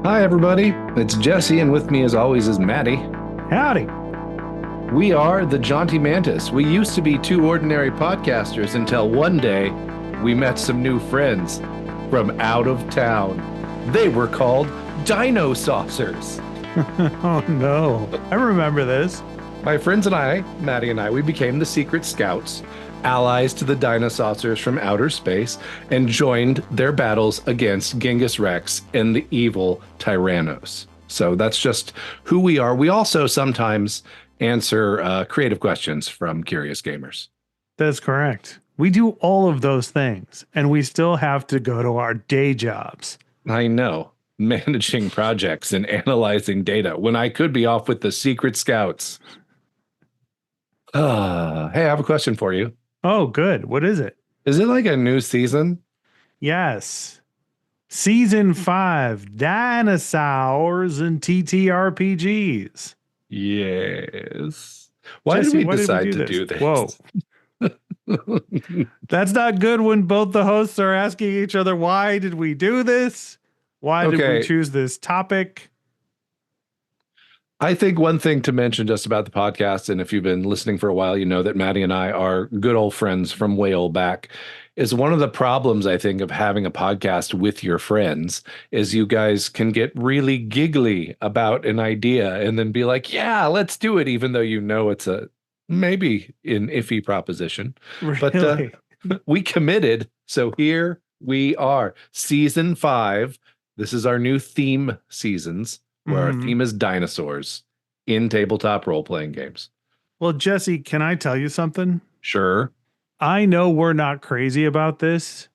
Hi, everybody. It's Jesse, and with me, as always, is Maddie. Howdy. We are the Jaunty Mantis. We used to be two ordinary podcasters until one day we met some new friends from out of town. They were called Dinosaurs. Oh, no. I remember this. My friends and I, Maddie and I, we became the Secret Scouts, allies to the Dinosaurs from outer space, and joined their battles against Genghis Rex and the evil Tyrannos. So that's just who we are. We also sometimes answer creative questions from curious gamers. That's correct. We do all of those things, and we still have to go to our day jobs. I know, managing projects and analyzing data when I could be off with the Secret Scouts. Hey, I have a question for you. Oh, good. What is it? Is it like a new season? Yes. Season 5, Dinosaurs and TTRPGs. Yes. Why Jesse, did we why decide did we to do this? Whoa. That's not good when both the hosts are asking each other, why did we do this? Why did we choose this topic? I think one thing to mention just about the podcast, and if you've been listening for a while, you know that Maddie and I are good old friends from way old back, is one of the problems, I think, of having a podcast with your friends is you guys can get really giggly about an idea and then be like, yeah, let's do it, even though you know it's a maybe an iffy proposition. Really? But we committed, so here we are. Season 5. This is our new theme seasons, where our theme is dinosaurs in tabletop role-playing games. Well, Jesse, can I tell you something? Sure. I know we're not crazy about this.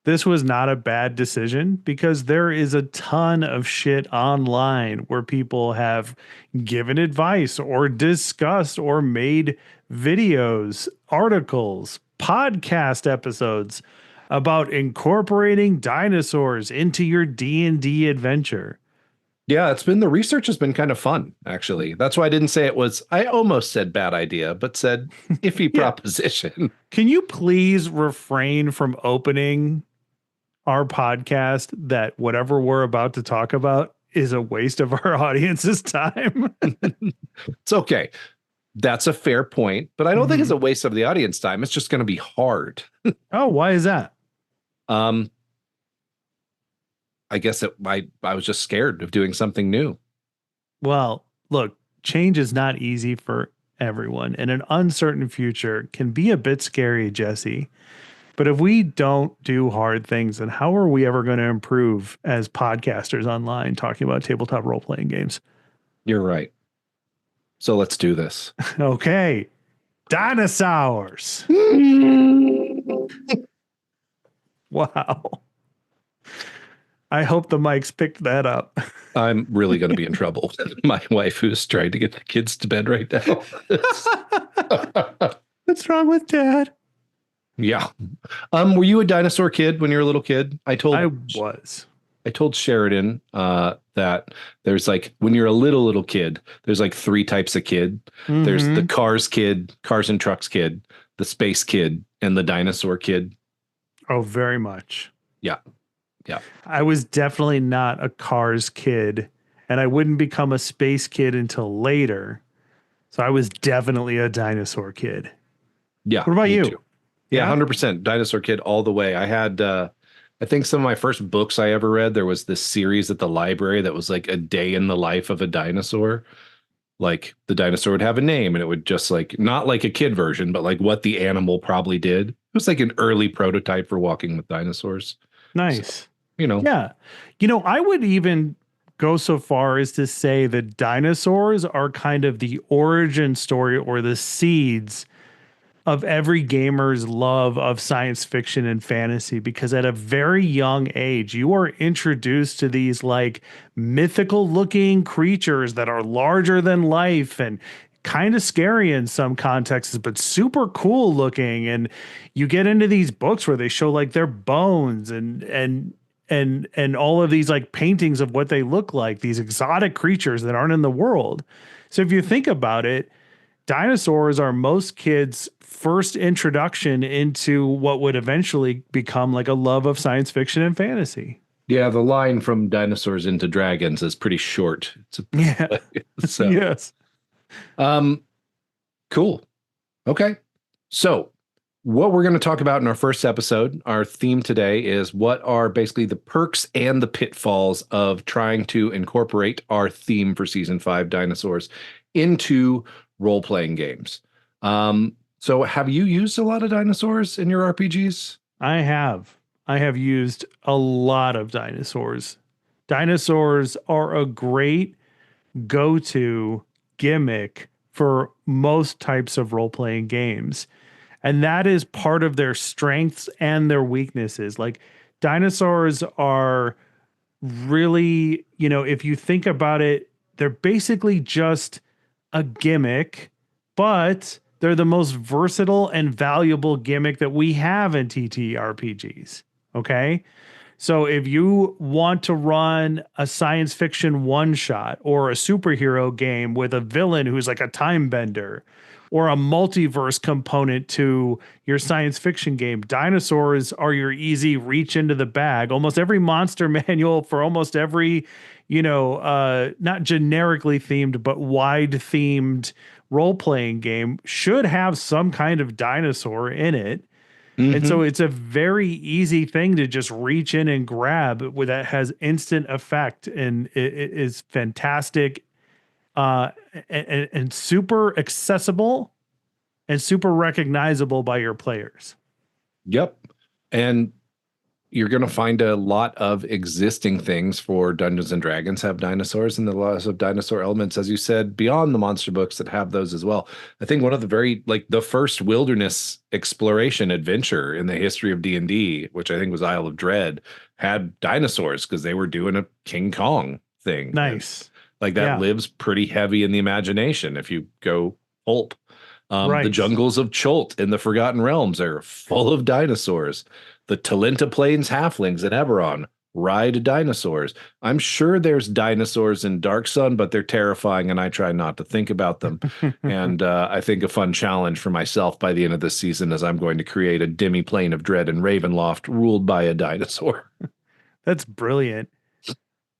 This was not a bad decision because there is a ton of shit online where people have given advice or discussed or made videos, articles, podcast episodes about incorporating dinosaurs into your D&D adventure. Yeah, the research has been kind of fun, actually. That's why I didn't say it was, I almost said bad idea, but said iffy proposition. Can you please refrain from opening our podcast that whatever we're about to talk about is a waste of our audience's time? It's okay. That's a fair point, but I don't think it's a waste of the audience time. It's just going to be hard. Oh, why is that? I guess I was just scared of doing something new. Well, look, change is not easy for everyone, and an uncertain future can be a bit scary, Jesse. But if we don't do hard things, then how are we ever going to improve as podcasters online talking about tabletop role-playing games? You're right. So let's do this. Okay. Dinosaurs. Wow. I hope the mics picked that up. I'm really going to be in trouble. My wife, who's trying to get the kids to bed right now. What's wrong with Dad? Yeah. Were you a dinosaur kid when you were a little kid? I was. I told Sheridan that there's like, when you're a little kid, there's like 3 types of kid. There's the cars and trucks kid, the space kid, and the dinosaur kid. Oh, very much. Yeah. Yeah. I was definitely not a cars kid, and I wouldn't become a space kid until later. So I was definitely a dinosaur kid. Yeah. What about you? Too. Yeah, 100% dinosaur kid all the way. I had, I think some of my first books I ever read, there was this series at the library that was like a day in the life of a dinosaur. Like the dinosaur would have a name and it would just like, not like a kid version, but like what the animal probably did. It was like an early prototype for Walking with Dinosaurs. Nice. So, you know. Yeah. You know, I would even go so far as to say that dinosaurs are kind of the origin story or the seeds of every gamer's love of science fiction and fantasy, because at a very young age, you are introduced to these like mythical looking creatures that are larger than life and kind of scary in some contexts, but super cool looking. And you get into these books where they show like their bones and all of these like paintings of what they look like, these exotic creatures that aren't in the world. So if you think about it, dinosaurs are most kids' first introduction into what would eventually become like a love of science fiction and fantasy. Yeah, the line from dinosaurs into dragons is pretty short. Yeah. So, Yes. um, cool. Okay. So, what we're going to talk about in our first episode, our theme today is what are basically the perks and the pitfalls of trying to incorporate our theme for season 5 dinosaurs into role-playing games. So have you used a lot of dinosaurs in your RPGs? I have. I have used a lot of dinosaurs. Dinosaurs are a great go-to gimmick for most types of role-playing games. And that is part of their strengths and their weaknesses. Like dinosaurs are really, if you think about it, they're basically just a gimmick, but they're the most versatile and valuable gimmick that we have in TTRPGs. Okay. So if you want to run a science fiction one shot or a superhero game with a villain who's like a time bender or a multiverse component to your science fiction game, dinosaurs are your easy reach into the bag. Almost every monster manual for almost every, not generically themed, but wide themed role playing game should have some kind of dinosaur in it. And so Mm-hmm. it's a very easy thing to just reach in and grab with that has instant effect and it is fantastic and super accessible and super recognizable by your players. Yep. And you're going to find a lot of existing things for Dungeons and Dragons have dinosaurs and the lots of dinosaur elements, as you said, beyond the monster books that have those as well. I think one of the the first wilderness exploration adventure in the history of D&D, which I think was Isle of Dread, had dinosaurs because they were doing a King Kong thing. And Nice. like that Yeah. lives pretty heavy in the imagination if you go pulp. The Right. jungles of Cholt in the Forgotten Realms are full of dinosaurs. The Talenta Plains halflings in Eberron ride dinosaurs. I'm sure there's dinosaurs in Dark Sun, but they're terrifying, and I try not to think about them. And I think a fun challenge for myself by the end of this season is I'm going to create a demi-plane of dread in Ravenloft ruled by a dinosaur. That's brilliant.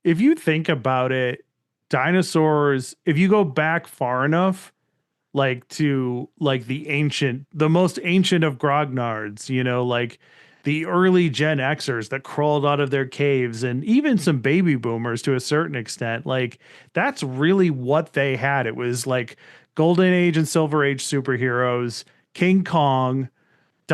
If you think about it, dinosaurs, if you go back far enough, like to like the most ancient of grognards, like the early Gen Xers that crawled out of their caves and even some baby boomers to a certain extent, like that's really what they had. It was like Golden Age and Silver Age superheroes, King Kong,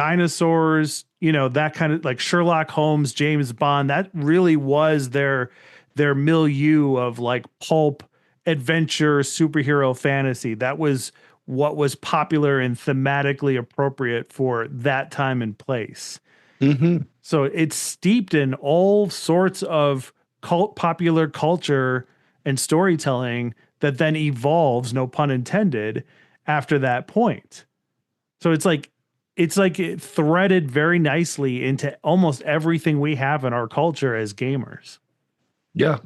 dinosaurs, that kind of like Sherlock Holmes, James Bond. That really was their milieu of like pulp adventure superhero fantasy. That was what was popular and thematically appropriate for that time and place. Mm-hmm. So it's steeped in all sorts of popular culture and storytelling that then evolves, no pun intended, after that point. So it's like it threaded very nicely into almost everything we have in our culture as gamers. Yeah.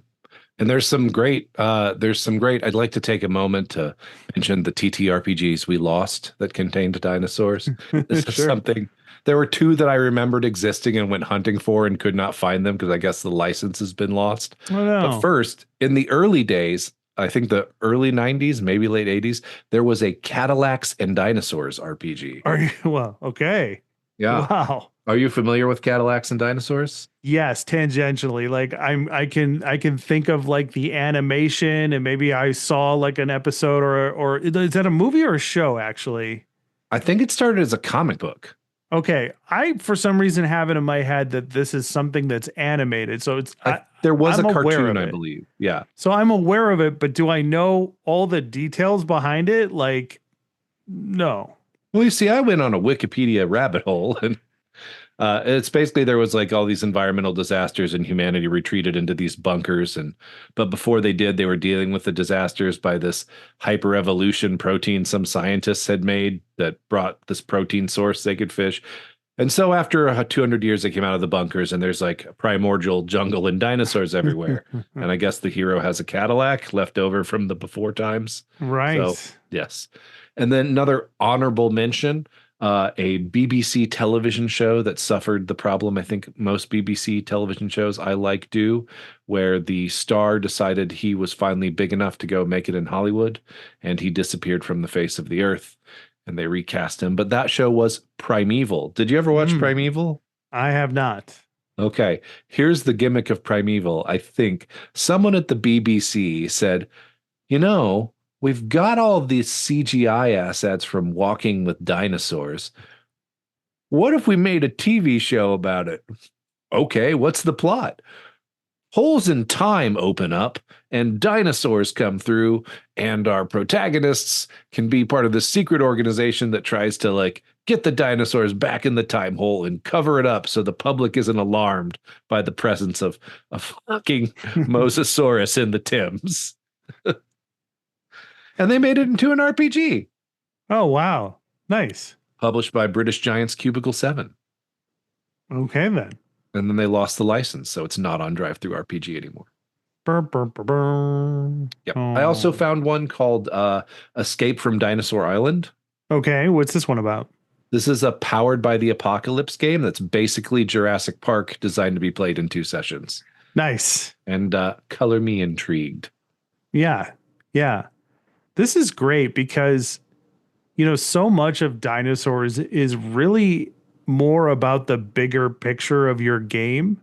And there's some great, I'd like to take a moment to mention the TTRPGs we lost that contained dinosaurs. This is Sure. something, there were two that I remembered existing and went hunting for and could not find them because I guess the license has been lost. Oh But no. first, in the early days, I think the early 90s, maybe late 80s, there was a Cadillacs and Dinosaurs RPG. Are you well, okay. Yeah. Wow. Are you familiar with Cadillacs and Dinosaurs? Yes, tangentially. Like I can think of like the animation and maybe I saw like an episode or is that a movie or a show actually? I think it started as a comic book. Okay. I for some reason have it in my head that this is something that's animated. So There was I'm a aware of cartoon, I it. believe. Yeah. So I'm aware of it, but do I know all the details behind it? Like no. Well, you see, I went on a Wikipedia rabbit hole, and it's basically there was like all these environmental disasters, and humanity retreated into these bunkers. But before they did, they were dealing with the disasters by this hyper evolution protein some scientists had made that brought this protein source they could fish. And so after 200 years, they came out of the bunkers, and there's like a primordial jungle and dinosaurs everywhere. And I guess the hero has a Cadillac left over from the before times. So Right. yes. And then another honorable mention. a BBC television show that suffered the problem I think most BBC television shows I like do, where the star decided he was finally big enough to go make it in Hollywood, and he disappeared from the face of the earth, and they recast him. But that show was Primeval. Did you ever watch Mm, Primeval? I have not. Okay, here's the gimmick of Primeval. I think someone at the BBC said, you know, we've got all these CGI assets from Walking with Dinosaurs. What if we made a TV show about it? Okay, what's the plot? Holes in time open up and dinosaurs come through, and our protagonists can be part of the secret organization that tries to like get the dinosaurs back in the time hole and cover it up so the public isn't alarmed by the presence of a fucking Mosasaurus in the Thames. And they made it into an RPG Oh, wow. Nice. published by British Giants Cubicle 7. Okay, then. And then they lost the license, so it's not on Drive Through RPG anymore. Brr, brr, brr, brr. Yep. I also Oh. found one called Escape from Dinosaur Island. Okay, what's this one about? This is a powered by the apocalypse game that's basically Jurassic Park designed to be played in 2 sessions. Nice. And color me intrigued. Yeah. Yeah. This is great because, you know, so much of Dinosaurs is really more about the bigger picture of your game.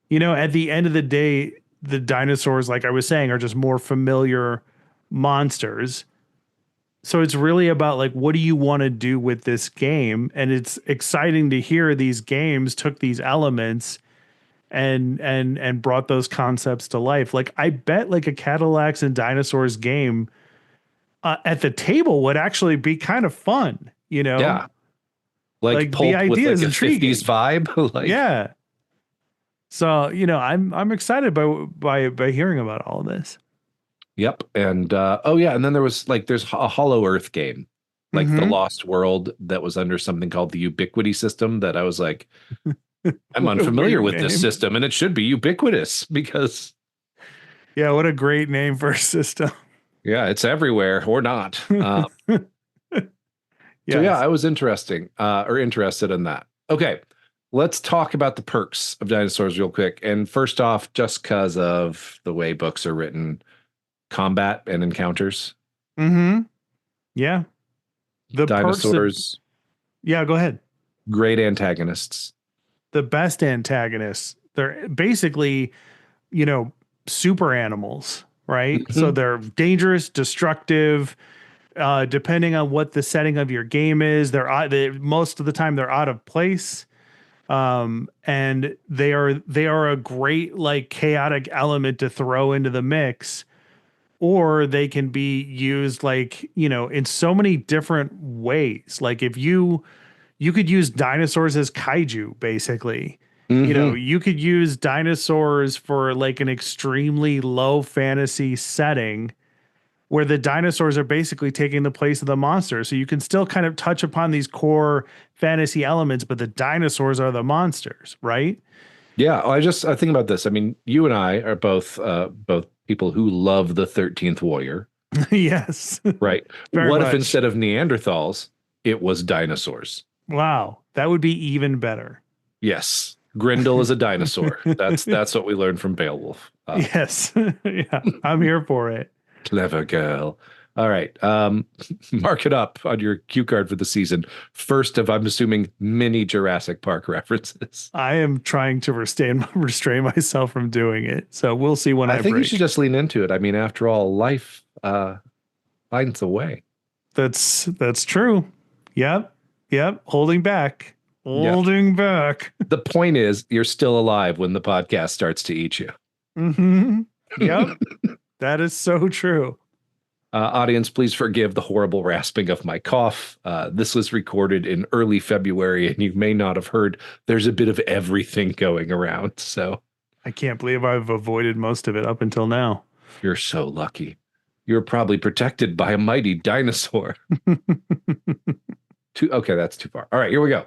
You know, at the end of the day, the dinosaurs, like I was saying, are just more familiar monsters. So it's really about like, what do you want to do with this game? And it's exciting to hear these games took these elements and brought those concepts to life. Like I bet like a Cadillacs and Dinosaurs game at the table would actually be kind of fun, you know? Yeah. Like The pulp with idea like is a intriguing. 50s vibe. Like, Yeah. So, you know, I'm excited by hearing about all of this. yep. And oh yeah, and then there's a Hollow Earth game, like The Mm-hmm. Lost World, that was under something called the Ubiquity system that I was like, I'm What a unfamiliar weird with this name. system and it should be ubiquitous because Yeah, what a great name for a system. yeah, it's everywhere or not. So yeah, Yes. I was interested in that. Okay, let's talk about the perks of dinosaurs real quick. And first off, just because of the way books are written, combat and encounters. Mm-hmm. Yeah. The perks of Dinosaurs, yeah, go ahead. great antagonists. The best antagonists. They're basically, you know, super animals, right? So Mhm. they're dangerous, destructive, depending on what the setting of your game is. Most of the time they're out of place. And they are a great like chaotic element to throw into the mix, or they can be used like, you know, in so many different ways. Like if you could use dinosaurs as kaiju basically. You know, Mhm. you could use dinosaurs for like an extremely low fantasy setting where the dinosaurs are basically taking the place of the monsters. So you can still kind of touch upon these core fantasy elements, but the dinosaurs are the monsters, right? Yeah, I think about this. I mean, you and I are both people who love the 13th Warrior, Yes, right? very What if much. instead of Neanderthals, it was dinosaurs? Wow, that would be even better. Yes, Grendel is a dinosaur. That's what we learned from Beowulf. Yes, yeah, I'm here for it. Clever girl. All right. Mark it up on your cue card for the season. First of, I'm assuming, many Jurassic Park references. I am trying to restrain myself from doing it. So we'll see when I I think you should break. just lean into it. I mean, after all, life finds a way. That's true. Yep. Yep. Holding back. Yeah. Holding back. The point is, you're still alive when the podcast starts to eat you. Hmm. Yep. That is so true. Audience, please forgive the horrible rasping of my cough. This was recorded in early February, and you may not have heard. There's a bit of everything going around. So I can't believe I've avoided most of it up until now. you're so lucky. You're probably protected by a mighty dinosaur. Okay, that's too far. All right, here we go.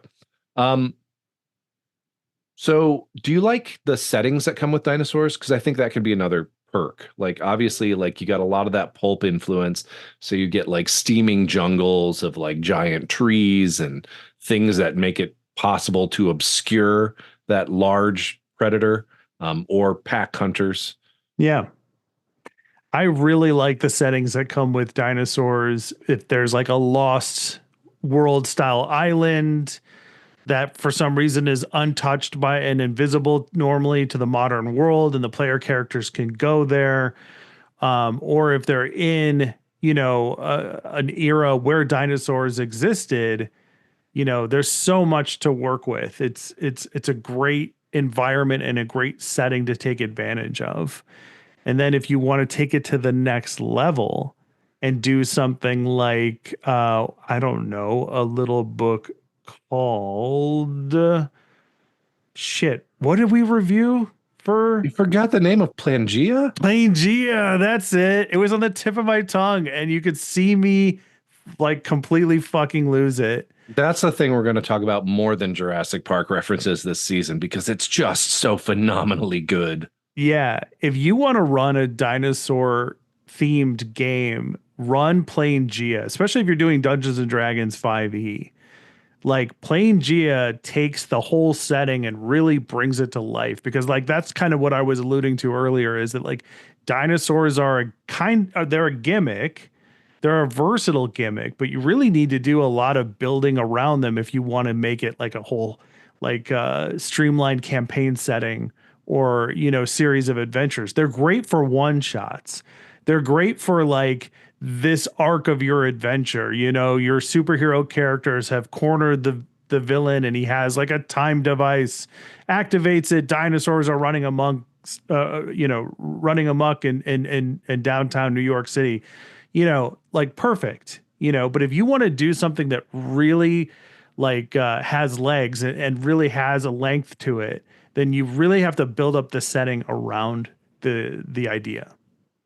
So do you like the settings that come with dinosaurs? Because I think that could be another perk. Like obviously, like you got a lot of that pulp influence, so you get like steaming jungles of like giant trees and things that make it possible to obscure that large predator or pack hunters. Yeah. I really like the settings that come with dinosaurs. If there's like a lost world style island that for some reason is untouched by and invisible normally to the modern world, and the player characters can go there. Or if they're in, an era where dinosaurs existed, there's so much to work with. It's a great environment and a great setting to take advantage of. And then if you want to take it to the next level and do something like, I don't know, a little book called shit. What did we review for You forgot the name of Pangea? Pangea? That's it. It was on the tip of my tongue, and you could see me like completely fucking lose it. That's the thing we're going to talk about more than Jurassic Park references this season because it's just so phenomenally good. Yeah, if you want to run a dinosaur themed game, run Pangea, especially if you're doing Dungeons and Dragons 5e. Like Pangea takes the whole setting and really brings it to life, because like that's kind of what I was alluding to earlier, is that like dinosaurs are they're a gimmick. They're a versatile gimmick, but you really need to do a lot of building around them if you want to make it like a whole like streamlined campaign setting, or series of adventures. They're great for one shots. They're great for like this arc of your adventure. Your superhero characters have cornered the villain, and he has like a time device, activates it. Dinosaurs are running among running amok in downtown New York City. Like perfect. But if you want to do something that really like has legs and really has a length to it, then you really have to build up the setting around the idea.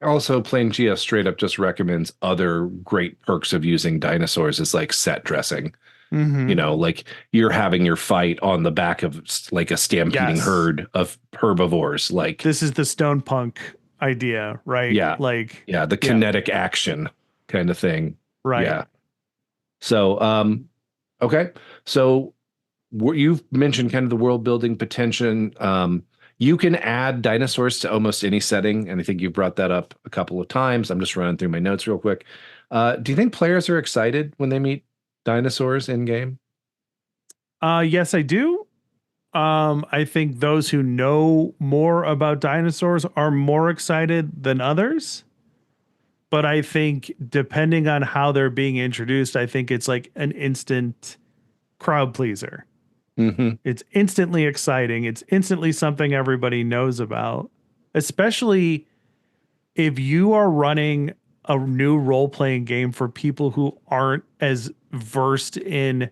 Also, Pangea straight up just recommends other great perks of using dinosaurs is like set dressing. Mm-hmm. Like you're having your fight on the back of like a stampeding Yes. herd of herbivores. Like This is the stone punk idea, right? yeah, Like yeah, the kinetic action kind of thing. right. Yeah. So, okay. So you've mentioned kind of the world building potential. You can add dinosaurs to almost any setting, and I think you brought that up a couple of times. I'm just running through my notes real quick. Do you think players are excited when they meet dinosaurs in game? Yes, I do. I think those who know more about dinosaurs are more excited than others. But I think depending on how they're being introduced, I think it's like an instant crowd pleaser. Mm-hmm. It's instantly exciting. It's instantly something everybody knows about, especially if you are running a new role playing game for people who aren't as versed in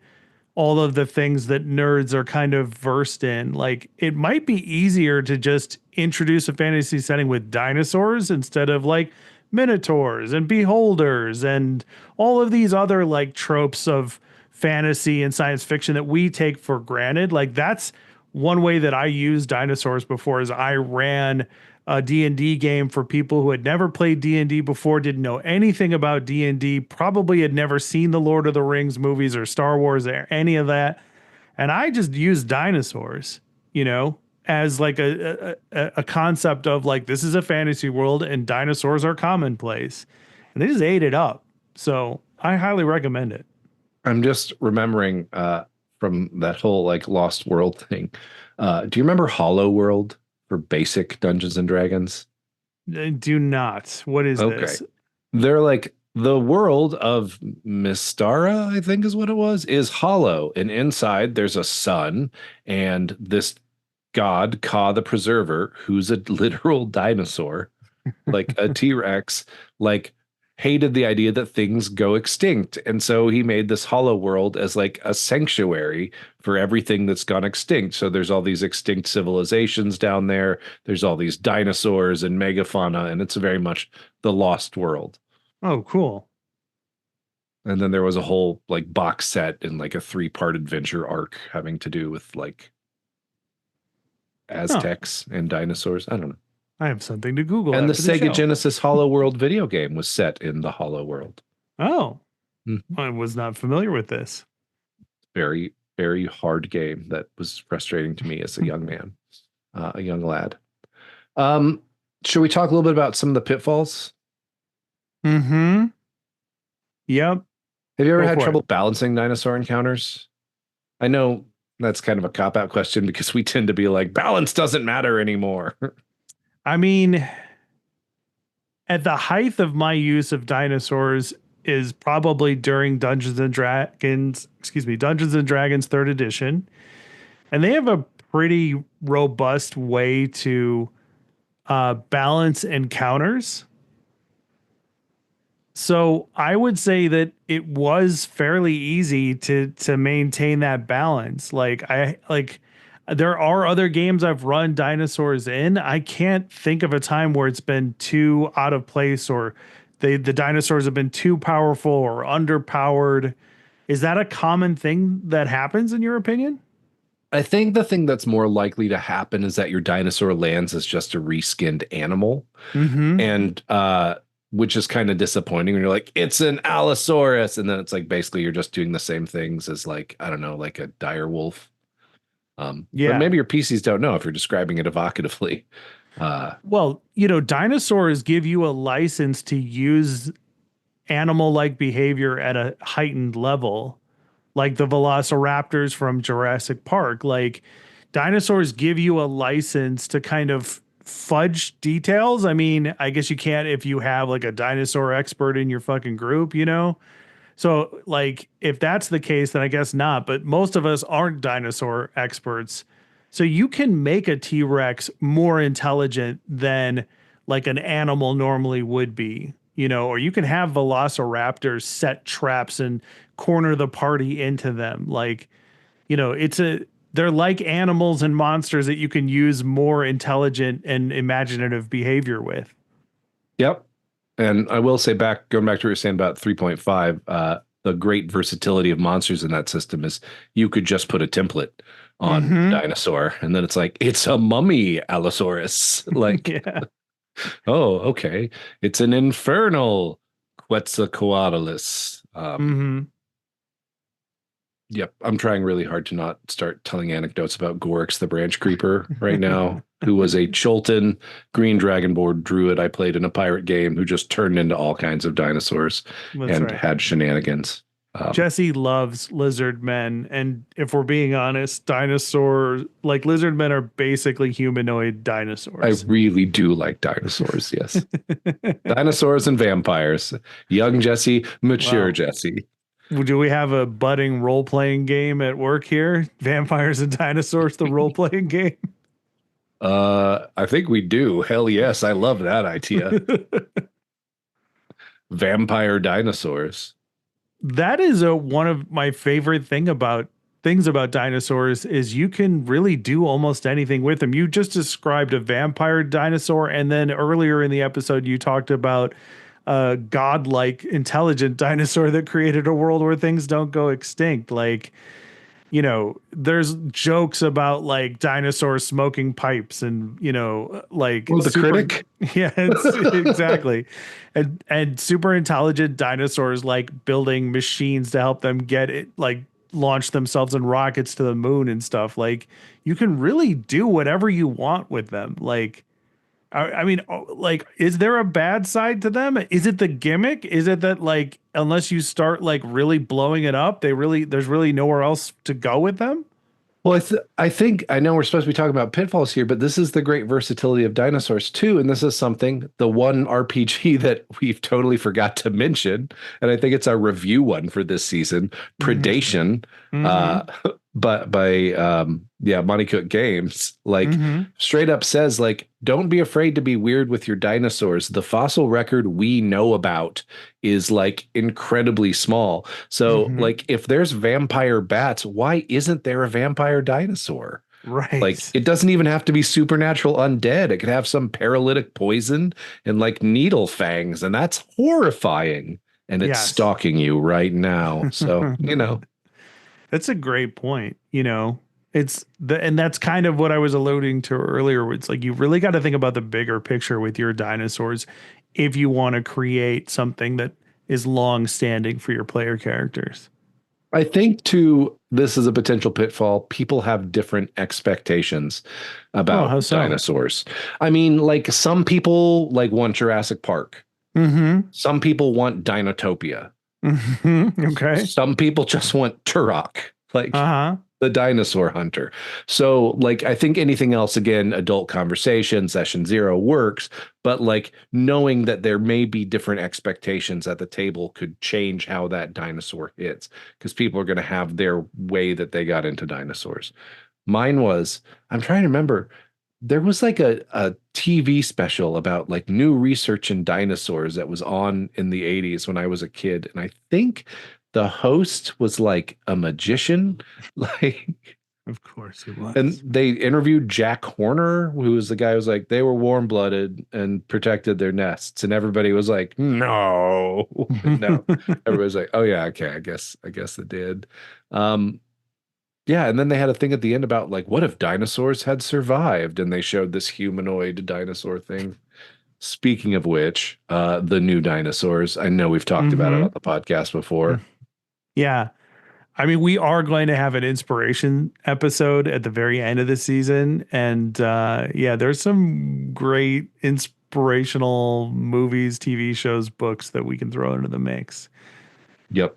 all of the things that nerds are kind of versed in. Like it might be easier to just introduce a fantasy setting with dinosaurs instead of like minotaurs and beholders and all of these other like tropes of fantasy and science fiction that we take for granted. Like that's one way that I used dinosaurs before, is I ran a D&D game for people who had never played D&D before, didn't know anything about D&D, probably had never seen the Lord of the Rings movies or Star Wars or any of that. And I just used dinosaurs, as like a concept of like, this is a fantasy world and dinosaurs are commonplace. And they just ate it up. So I highly recommend it. I'm just remembering from that whole like Lost World thing. Do you remember Hollow World for basic Dungeons and Dragons? Do not. What is Okay. this? They're like the world of Mystara, I think is what it was, is hollow. And inside there's a sun and this god, Ka the Preserver, who's a literal dinosaur, like a T-Rex, like hated the idea that things go extinct. And so he made this hollow world as like a sanctuary for everything that's gone extinct. So there's all these extinct civilizations down there. There's all these dinosaurs and megafauna, and it's very much the lost world. Oh, cool. And then there was a whole like box set and like a 3-part adventure arc having to do with like Aztecs and dinosaurs. I don't know. I have something to Google And the after the Sega show. Genesis Hollow World video game was set in the Hollow World. Oh, Mhm. I was not familiar with this. Very, very hard game that was frustrating to me as a young man, a young lad. Um, should we talk a little bit about some of the pitfalls? Mm-hmm. Yep. Have you ever Go had for it. trouble balancing dinosaur encounters? I know that's kind of a cop-out question because we tend to be like, balance doesn't matter anymore. I mean, at the height of my use of dinosaurs is probably during Dungeons and Dragons third edition. And they have a pretty robust way to balance encounters. So I would say that it was fairly easy to maintain that balance. There are other games I've run dinosaurs in. I can't think of a time where it's been too out of place or the dinosaurs have been too powerful or underpowered. Is that a common thing that happens in your opinion? I think the thing that's more likely to happen is that your dinosaur lands as just a reskinned animal, Mm-hmm. and which is kind of disappointing when you're like, it's an Allosaurus, and then it's like basically you're just doing the same things as like, I don't know, like a dire wolf. But Yeah. maybe your PCs don't know if you're describing it evocatively. Well, dinosaurs give you a license to use animal like behavior at a heightened level, like the velociraptors from Jurassic Park. Like, dinosaurs give you a license to kind of fudge details. I mean, I guess you can't if you have like a dinosaur expert in your fucking group. So, like, if that's the case, then I guess not. But most of us aren't dinosaur experts. So, you can make a T Rex more intelligent than like an animal normally would be, or you can have velociraptors set traps and corner the party into them. They're like animals and monsters that you can use more intelligent and imaginative behavior with. Yep. And I will say going back to what you were saying about 3.5, the great versatility of monsters in that system is you could just put a template on Mm-hmm. dinosaur, and then it's like, it's a mummy Allosaurus. Like, Yeah. oh, okay. It's an infernal Quetzalcoatlus. Mm-hmm. Yep. I'm trying really hard to not start telling anecdotes about Gorix the Branch Creeper right now, who was a Cholton green dragonborn druid I played in a pirate game who just turned into all kinds of dinosaurs That's and right. had shenanigans. Jesse loves lizard men, and if we're being honest, lizard men are basically humanoid I dinosaurs. really do like dinosaurs. Yes. Dinosaurs and vampires. Young Jesse, mature Wow. Jesse. Do we have a budding role playing game at work here? Vampires and Dinosaurs, the role playing game. I think we do. Hell yes. I love that idea. Vampire dinosaurs. That is one of my favorite things about dinosaurs is you can really do almost anything with them. You just described a vampire dinosaur, and then earlier in the episode you talked about a godlike intelligent dinosaur that created a world where things don't go extinct. There's jokes about like dinosaurs smoking pipes and, like Oh, the super, critic? yeah, exactly. And super intelligent dinosaurs like building machines to help them get it, like launch themselves in rockets to the moon and stuff. Like, you can really do whatever you want with them. Like, is there a bad side to them? Is it the gimmick? Is it that like unless you start like really blowing it up, there's really nowhere else to go with them? Well, I think I know we're supposed to be talking about pitfalls here, but this is the great versatility of dinosaurs too. And this is something, the one RPG that we've totally forgot to mention, and I think it's our review one for this season, Mm-hmm. Predation, Mm-hmm. uh, but by yeah, Monty Cook Games, like Mm-hmm. straight up says, like, don't be afraid to be weird with your dinosaurs. The fossil record we know about is like incredibly small. So, Mm-hmm. like, if there's vampire bats, why isn't there a vampire dinosaur? Like, Right. it doesn't even have to be supernatural undead. It could have some paralytic poison and like needle fangs, and that's horrifying. And it's Yes. stalking you right now. So, That's a great point. And that's kind of what I was alluding to earlier. It's like you really got to think about the bigger picture with your dinosaurs if you want to create something that is long standing for your player characters. I think too, this is a potential pitfall. People have different expectations Oh, about how so? dinosaurs. I mean, like some people like want Jurassic Park. Mm-hmm. Some people want Dinotopia. Okay. Some people just want Turok, like Uh-huh. the dinosaur hunter. So, like, I think anything else, again, adult conversation, session zero works, but like knowing that there may be different expectations at the table could change how that dinosaur hits because people are going to have their way that they got into dinosaurs. Mine was, I'm trying to remember, there was like a TV special about like new research in dinosaurs that was on in the 80s when I was a kid. And I think the host was like a magician. Like, Of course it and was. they interviewed Jack Horner, who was the guy who was like, they were warm-blooded and protected their nests. And everybody was like, no, no. Everybody's like, oh yeah, okay, I guess it did. Um, yeah, and then they had a thing at the end about like, what if dinosaurs had survived? And they showed this humanoid dinosaur thing. Speaking of which, the new dinosaurs. I know we've talked about it Mm-hmm. on the podcast before. Yeah. I mean, we are going to have an inspiration episode at the very end of the season. And yeah, there's some great inspirational movies, TV shows, books that we can throw into the mix. Yep.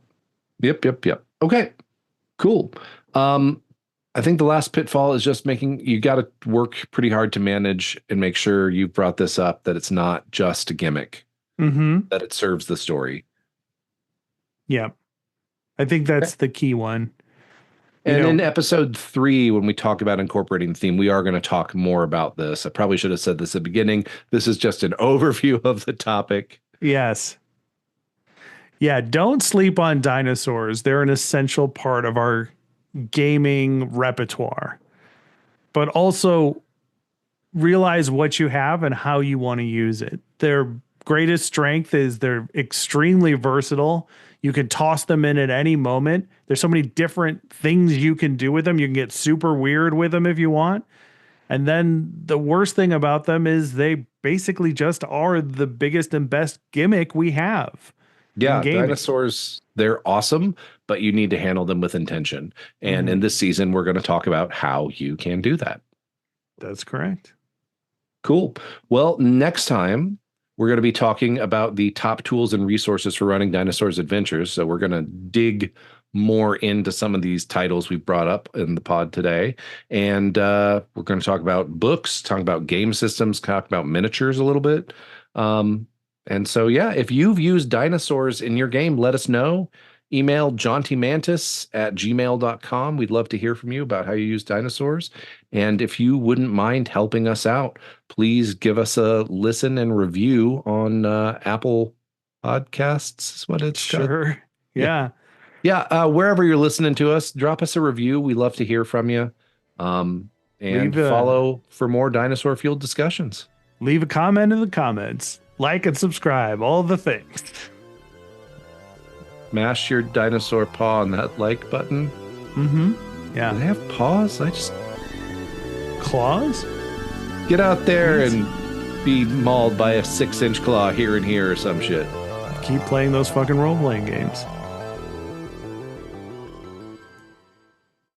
Yep. Okay, cool. I think the last pitfall is just making you got to work pretty hard to manage and make sure you brought this up that it's not just a gimmick, Mm-hmm. that it serves the story. Yeah. I think that's the key one. You And in know, episode 3, when we talk about incorporating theme, we are going to talk more about this. I probably should have said this at the beginning. This is just an overview of the topic. yes. Yeah, don't sleep on dinosaurs. They're an essential part of our gaming repertoire. But also realize what you have and how you want to use it. Their greatest strength is they're extremely versatile. You can toss them in at any moment. There's so many different things you can do with them. You can get super weird with them if you want. And then the worst thing about them is they basically just are the biggest and best gimmick we have in Yeah, gaming. dinosaurs, they're awesome, but you need to handle them with intention. And in Mhm. this season, we're going to talk about how you can do that. That's correct. Cool. Well, next time we're going to be talking about the top tools and resources for running Dinosaurs Adventures. So we're going to dig more into some of these titles we've brought up in the pod today. And we're going to talk about books, talk about game systems, talk about miniatures a little bit. And so, yeah, if you've used dinosaurs in your game, let us know. Email jauntymantis@gmail.com. We'd love to hear from you about how you use dinosaurs. And if you wouldn't mind helping us out, please give us a listen and review on Apple Podcasts, is what it's called. Sure. Yeah. Yeah, wherever you're listening to us, drop us a review. We love to hear from you. And follow for more dinosaur fueled discussions. Leave a comment in the comments. Like and subscribe. All the things. Mash your dinosaur paw on that like button. Mm-hmm. Do Yeah. they have paws? I just Claws? get out there and be mauled by a 6-inch claw here and here or some shit. Keep playing those fucking role-playing games.